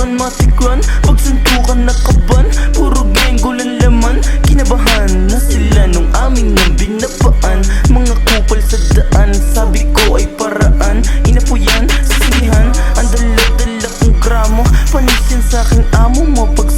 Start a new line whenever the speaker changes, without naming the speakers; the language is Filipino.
subukan matikman, pagsuntukan na kaban, puro genggo lang laman. Kinabahan na sila nung aming nang binabaan. Mga kupal sa daan, sabi ko ay paraan. Inapuyan, sisihan, ang dala-dala kong gramo. Panis yan sa'king amo mo pag